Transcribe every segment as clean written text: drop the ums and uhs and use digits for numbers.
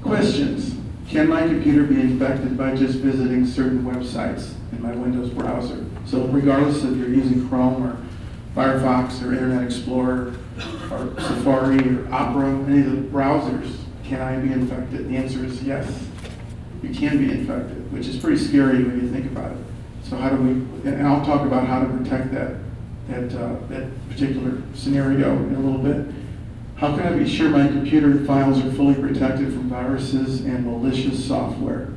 Questions. Can my computer be infected by just visiting certain websites in my Windows browser? So regardless if you're using Chrome or Firefox or Internet Explorer or Safari or Opera, any of the browsers, can I be infected? And the answer is yes. You can be infected, which is pretty scary when you think about it. So how do we, and I'll talk about how to protect that particular scenario in a little bit. How can I be sure my computer files are fully protected from viruses and malicious software?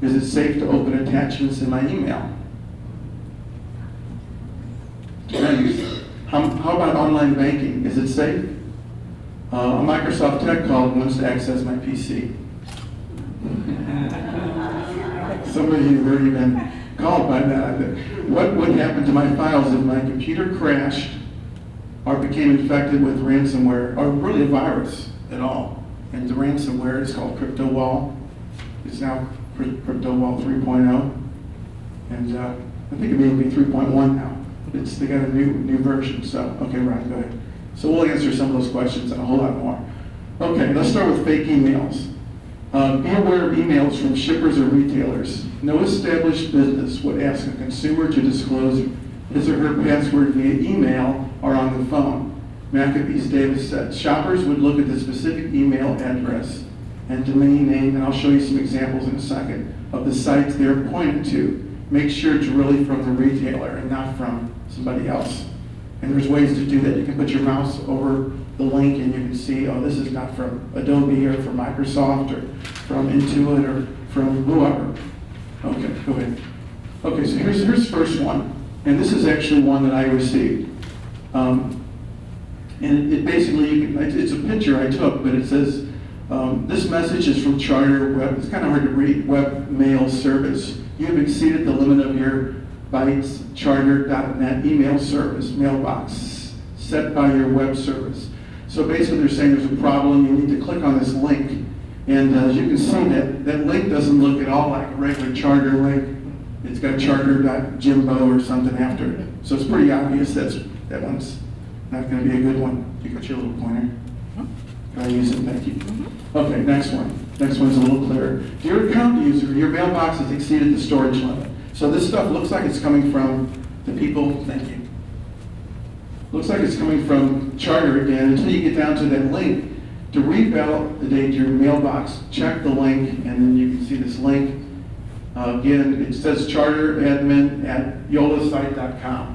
Is it safe to open attachments in my email? How about online banking? Is it safe? A Microsoft tech call wants to access my PC. Some of you have already been called by that. What would happen to my files if my computer crashed or became infected with ransomware, or really a virus at all? And the ransomware is called CryptoWall. It's now CryptoWall 3.0. And I think it may be 3.1 now. They got a new version. So, okay, Ryan, go ahead. So we'll answer some of those questions and a whole lot more. Okay, let's start with fake emails. Be aware of emails from shippers or retailers. No established business would ask a consumer to disclose his or her password via email or on the phone. McAfee's Davis said, shoppers would look at the specific email address and domain name, and I'll show you some examples in a second, of the sites they're pointed to. Make sure it's really from the retailer and not from somebody else. And there's ways to do that. You can put your mouse over the link and you can see, oh, this is not from Adobe or from Microsoft or from Intuit or from whoever. Okay, go ahead. Okay, so here's the first one. And this is actually one that I received. And it basically, it's a picture I took, but it says, this message is from Charter Web, it's kind of hard to read, web mail service. You have exceeded the limit of your bytes charter.net email service mailbox set by your web service. So basically they're saying there's a problem, you need to click on this link. And as you can see, that link doesn't look at all like a regular charter link. It's got charter.jimbo or something after it. So it's pretty obvious that one's not going to be a good one. You got your little pointer? Can I use it? Thank you. Okay, next one. Next one's a little clearer. Dear account user, your mailbox has exceeded the storage limit. So this stuff looks like it's coming from the people, thank you. Looks like it's coming from Charter again until you get down to that link. To revalidate your mailbox, check the link, and then you can see this link. Again, it says charteradmin@yolasite.com.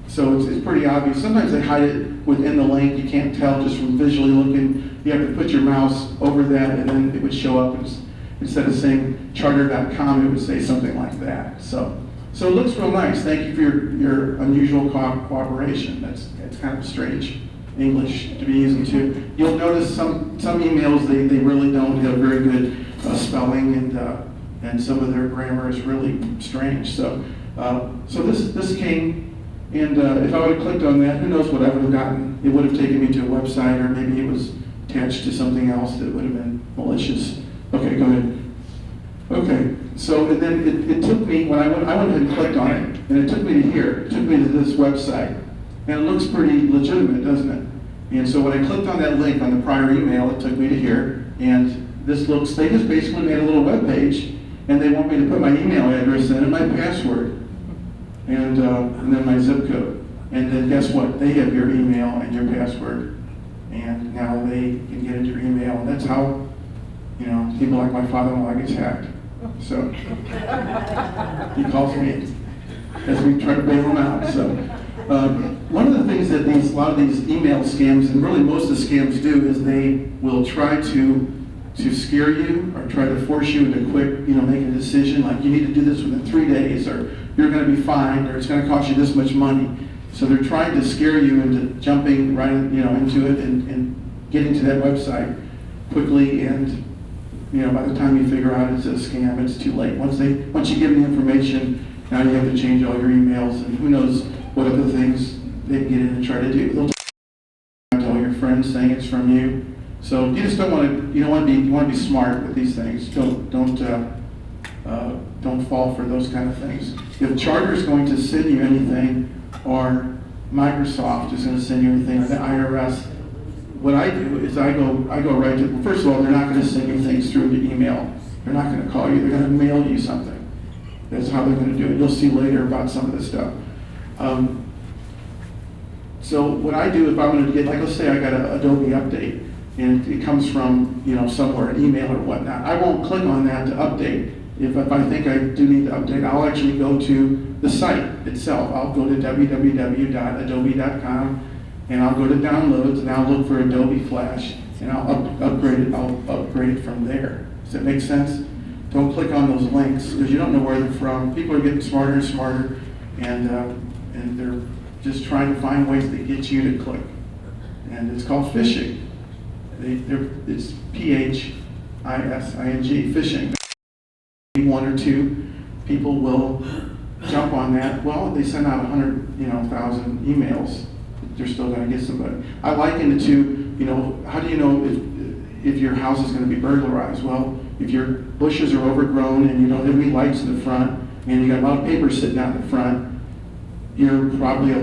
So it's pretty obvious. Sometimes they hide it within the link. You can't tell just from visually looking. You have to put your mouse over that, and then it would show up. Instead of saying charter.com, it would say something like that. So it looks real nice. Thank you for your unusual cooperation. It's kind of strange English to be using too. You'll notice some emails they really don't have very good spelling, and some of their grammar is really strange. So this came. And if I would have clicked on that, who knows what I would have gotten. It would have taken me to a website, or maybe it was attached to something else that would have been malicious. Okay, go ahead. Okay, so and then it took me, when I went ahead and clicked on it, and it took me to here. It took me to this website. And it looks pretty legitimate, doesn't it? And so when I clicked on that link on the prior email, it took me to here. And this looks, they just basically made a little web page, and they want me to put my email address in and my password. And then my zip code. And then guess what? They have your email and your password. And now they can get into your email. And that's how, people like my father-in-law gets hacked. So he calls me as we try to bail him out. So one of the things that a lot of these email scams, and really most of the scams do, is they will try to scare you or try to force you into quick, making a decision like you need to do this within 3 days, or you're going to be fined, or it's going to cost you this much money. So they're trying to scare you into jumping right, into it and getting to that website quickly. And by the time you figure out it's a scam, it's too late. Once you give them the information, now you have to change all your emails, and who knows what other things they can get in and try to do. They'll tell your friends saying it's from you. So you just don't want to. You want to be smart with these things. Don't fall for those kind of things. If Charter is going to send you anything, or Microsoft is going to send you anything, or the IRS, what I do is I go right to, first of all, they're not going to send you things through the email. They're not going to call you. They're going to mail you something. That's how they're going to do it. You'll see later about some of this stuff. So what I do if I'm going to get, like let's say I got an Adobe update, and it comes from somewhere, an email or whatnot. I won't click on that to update. If I think I do need to update, I'll actually go to the site itself. I'll go to www.adobe.com, and I'll go to downloads, and I'll look for Adobe Flash, and I'll upgrade it. I'll upgrade it from there. Does that make sense? Don't click on those links because you don't know where they're from. People are getting smarter and smarter, and they're just trying to find ways to get you to click. And it's called phishing. It's Phishing, phishing. One or two people will jump on that. Well, they send out 100,000 emails. They're still going to get somebody. I liken it to, how do you know if your house is going to be burglarized? Well, if your bushes are overgrown and you don't have any lights in the front and you got a lot of paper sitting out in the front, you're probably a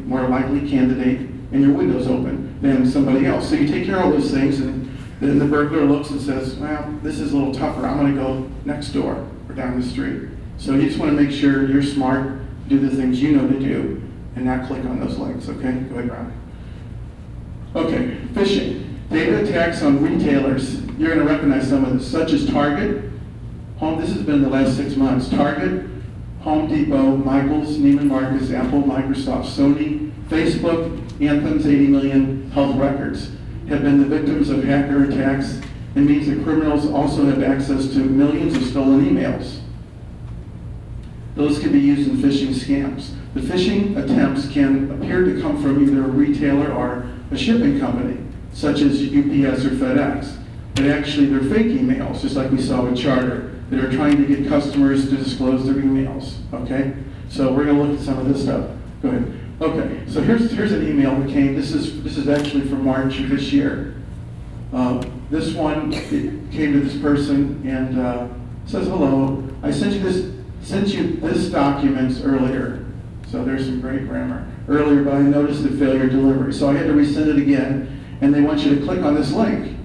more likely candidate, and your window's open than somebody else. So you take care of all those things, and then the burglar looks and says, well, this is a little tougher. I'm going to go next door or down the street. So you just want to make sure you're smart, do the things you know to do, and not click on those links, okay? Go ahead, Ron. Okay, phishing. Data attacks on retailers. You're going to recognize some of this, such as Target. This has been the last 6 months. Target, Home Depot, Michaels, Neiman Marcus, Apple, Microsoft, Sony, Facebook, Anthem's 80 million health records have been the victims of hacker attacks, and means that criminals also have access to millions of stolen emails. Those can be used in phishing scams. The phishing attempts can appear to come from either a retailer or a shipping company, such as UPS or FedEx. But actually they're fake emails, just like we saw with Charter, that are trying to get customers to disclose their emails, okay? So we're gonna look at some of this stuff. Go ahead. Okay, so here's an email that came. This is actually from March of this year. This one, it came to this person and says, hello, I sent you this documents earlier. So there's some great grammar. Earlier, but I noticed the failure delivery. So I had to resend it again, and they want you to click on this link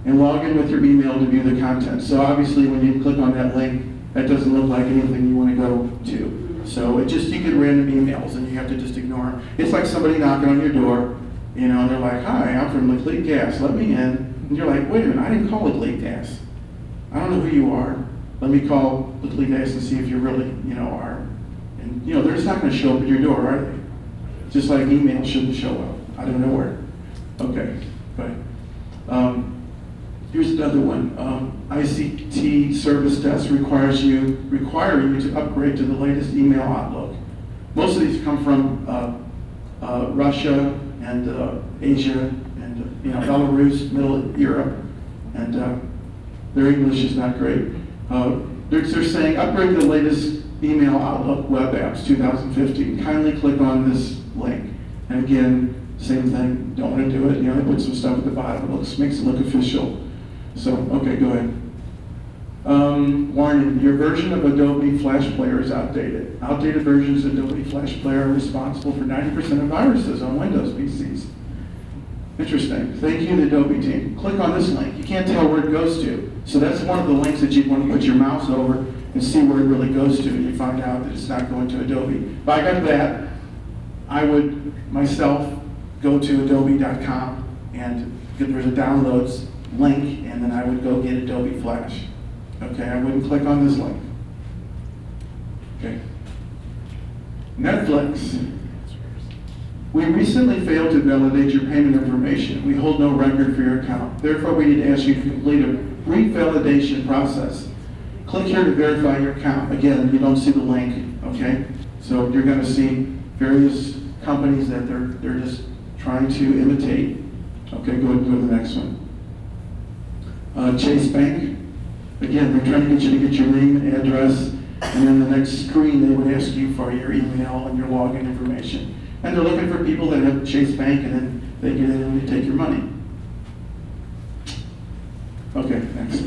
and log in with your email to view the content. So obviously when you click on that link, that doesn't look like anything you want to go to. So you get random emails and you have to just ignore them. It's like somebody knocking on your door, and they're like, hi, I'm from Liquid Gas, let me in. And you're like, wait a minute, I didn't call Liquid Gas. I don't know who you are. Let me call Liquid Gas and see if you really, are. And they're just not going to show up at your door, are they? Just like email shouldn't show up out of nowhere. Okay, good. Here's another one. ICT service desk require you to upgrade to the latest email Outlook. Most of these come from Russia and Asia and Belarus, Middle Europe, and their English is not great. They're saying upgrade to the latest email Outlook web apps 2015. Kindly click on this link. And again, same thing. Don't want to do it. They put some stuff at the bottom. It makes it look official. So, okay, go ahead. Warning, your version of Adobe Flash Player is outdated. Outdated versions of Adobe Flash Player are responsible for 90% of viruses on Windows PCs. Interesting. Thank you, the Adobe team. Click on this link. You can't tell where it goes to. So that's one of the links that you'd want to put your mouse over and see where it really goes to, and you find out that it's not going to Adobe. If I got that, I would myself go to adobe.com, and there's a downloads link, and then I would go get Adobe Flash. Okay, I wouldn't click on this link. Okay. Netflix. We recently failed to validate your payment information. We hold no record for your account. Therefore, we need to ask you to complete a brief validation process. Click here to verify your account. Again, you don't see the link, okay? So you're going to see various companies that they're just trying to imitate. Okay, go ahead and go to the next one. Chase Bank. Again, they're trying to get you to get your name and address, and then the next screen they would ask you for your email and your login information. And they're looking for people that have Chase Bank, and then they get in and they take your money. Okay, next.